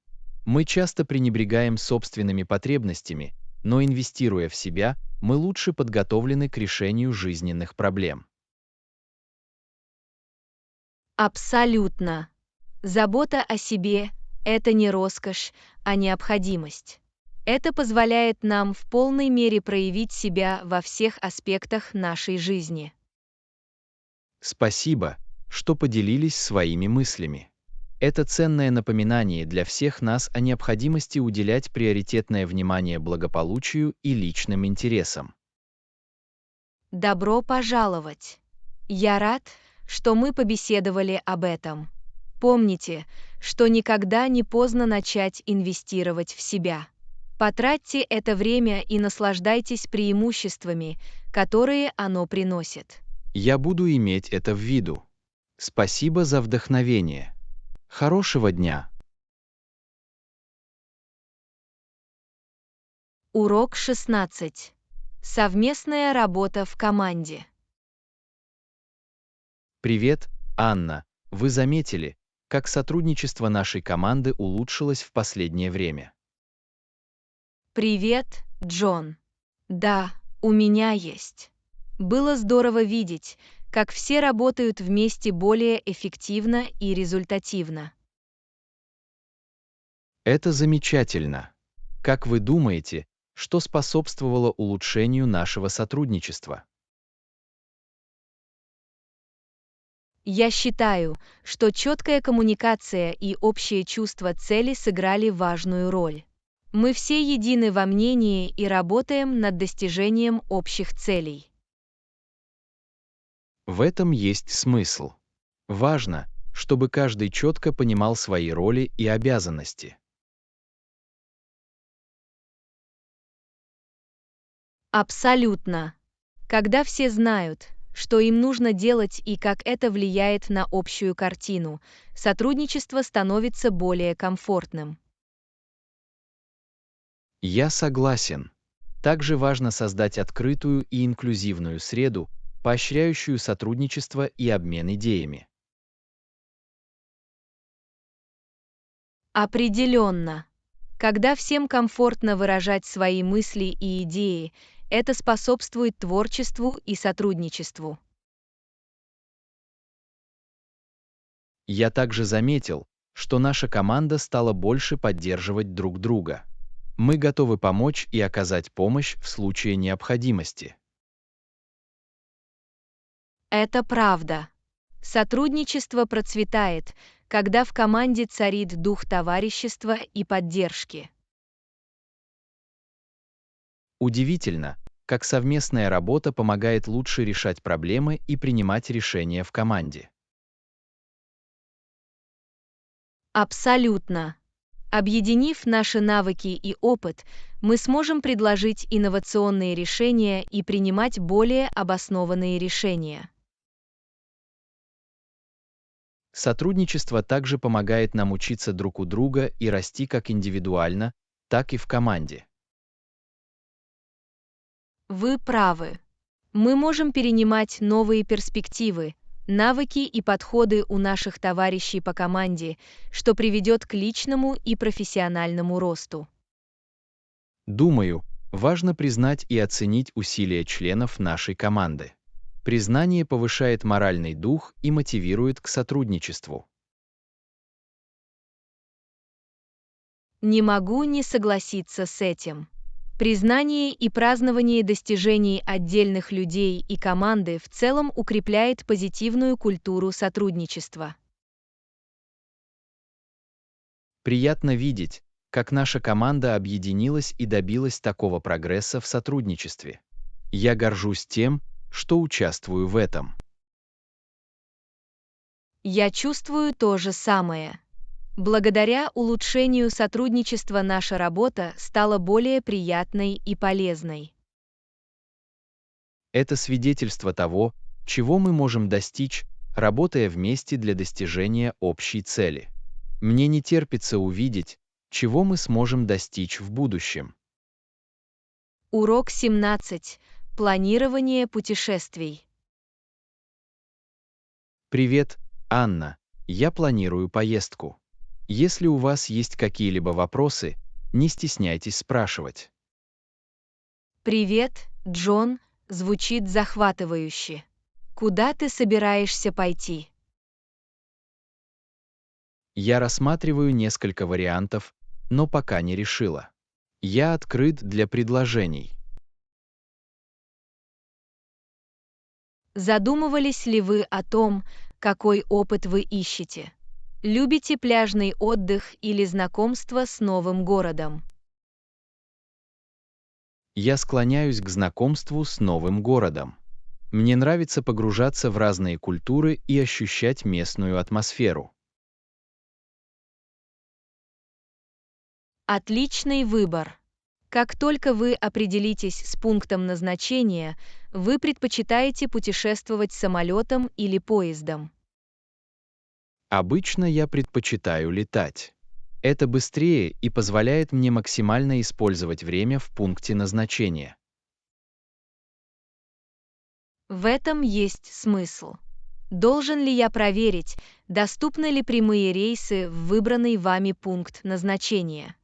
Мы часто пренебрегаем собственными потребностями, но инвестируя в себя, мы лучше подготовлены к решению жизненных проблем. Абсолютно. Забота о себе – это не роскошь, а необходимость. Это позволяет нам в полной мере проявить себя во всех аспектах нашей жизни. Спасибо, что поделились своими мыслями. Это ценное напоминание для всех нас о необходимости уделять приоритетное внимание благополучию и личным интересам. Добро пожаловать! Я рад, что мы побеседовали об этом. Помните, что никогда не поздно начать инвестировать в себя. Потратьте это время и наслаждайтесь преимуществами, которые оно приносит. Я буду иметь это в виду. Спасибо за вдохновение. Хорошего дня! Урок 16. Совместная работа в команде. Привет, Анна. Вы заметили, как сотрудничество нашей команды улучшилось в последнее время? Привет, Джон. Да, у меня есть. Было здорово видеть, как все работают вместе более эффективно и результативно. Это замечательно. Как вы думаете, что способствовало улучшению нашего сотрудничества? Я считаю, что четкая коммуникация и общее чувство цели сыграли важную роль. Мы все едины во мнении и работаем над достижением общих целей. В этом есть смысл. Важно, чтобы каждый четко понимал свои роли и обязанности. Абсолютно. Когда все знают, что им нужно делать и как это влияет на общую картину, сотрудничество становится более комфортным. Я согласен. Также важно создать открытую и инклюзивную среду, поощряющую сотрудничество и обмен идеями. Определенно. Когда всем комфортно выражать свои мысли и идеи, это способствует творчеству и сотрудничеству. Я также заметил, что наша команда стала больше поддерживать друг друга. Мы готовы помочь и оказать помощь в случае необходимости. Это правда. Сотрудничество процветает, когда в команде царит дух товарищества и поддержки. Удивительно, как совместная работа помогает лучше решать проблемы и принимать решения в команде. Абсолютно. Объединив наши навыки и опыт, мы сможем предложить инновационные решения и принимать более обоснованные решения. Сотрудничество также помогает нам учиться друг у друга и расти как индивидуально, так и в команде. Вы правы. Мы можем перенимать новые перспективы, навыки и подходы у наших товарищей по команде, что приведет к личному и профессиональному росту. Думаю, важно признать и оценить усилия членов нашей команды. Признание повышает моральный дух и мотивирует к сотрудничеству. Не могу не согласиться с этим. Признание и празднование достижений отдельных людей и команды в целом укрепляет позитивную культуру сотрудничества. Приятно видеть, как наша команда объединилась и добилась такого прогресса в сотрудничестве. Я горжусь тем, что участвую в этом. Я чувствую то же самое. Благодаря улучшению сотрудничества наша работа стала более приятной и полезной. Это свидетельство того, чего мы можем достичь, работая вместе для достижения общей цели. Мне не терпится увидеть, чего мы сможем достичь в будущем. Урок 17. Планирование путешествий. Привет, Анна. Я планирую поездку. Если у вас есть какие-либо вопросы, не стесняйтесь спрашивать. Привет, Джон, звучит захватывающе. Куда ты собираешься пойти? Я рассматриваю несколько вариантов, но пока не решила. Я открыт для предложений. Задумывались ли вы о том, какой опыт вы ищете? Любите пляжный отдых или знакомство с новым городом? Я склоняюсь к знакомству с новым городом. Мне нравится погружаться в разные культуры и ощущать местную атмосферу. Отличный выбор. Как только вы определитесь с пунктом назначения, вы предпочитаете путешествовать самолетом или поездом. Обычно я предпочитаю летать. Это быстрее и позволяет мне максимально использовать время в пункте назначения. В этом есть смысл. Должен ли я проверить, доступны ли прямые рейсы в выбранный вами пункт назначения?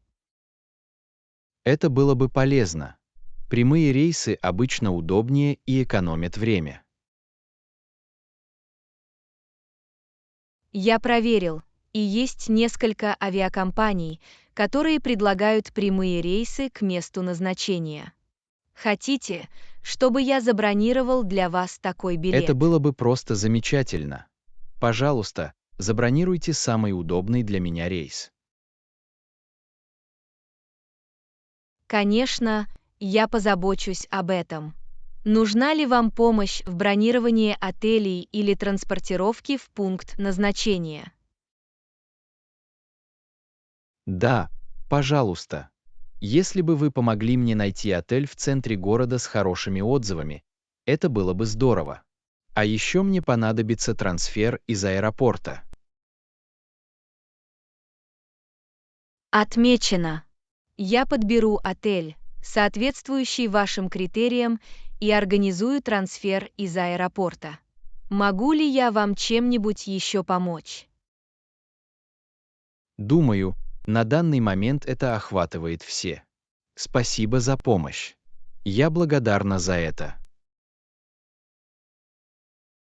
Это было бы полезно. Прямые рейсы обычно удобнее и экономят время. Я проверил, и есть несколько авиакомпаний, которые предлагают прямые рейсы к месту назначения. Хотите, чтобы я забронировал для вас такой Это билет? было бы просто замечательно. Пожалуйста, забронируйте самый удобный для меня рейс. Конечно, я позабочусь об этом. Нужна ли вам помощь в бронировании отелей или транспортировке в пункт назначения? Да, пожалуйста. Если бы вы помогли мне найти отель в центре города с хорошими отзывами, это было бы здорово. А еще мне понадобится трансфер из аэропорта. Отмечено. Я подберу отель, соответствующий вашим критериям, и организую трансфер из аэропорта. Могу ли я вам чем-нибудь еще помочь? Думаю, на данный момент это охватывает все. Спасибо за помощь. Я благодарна за это.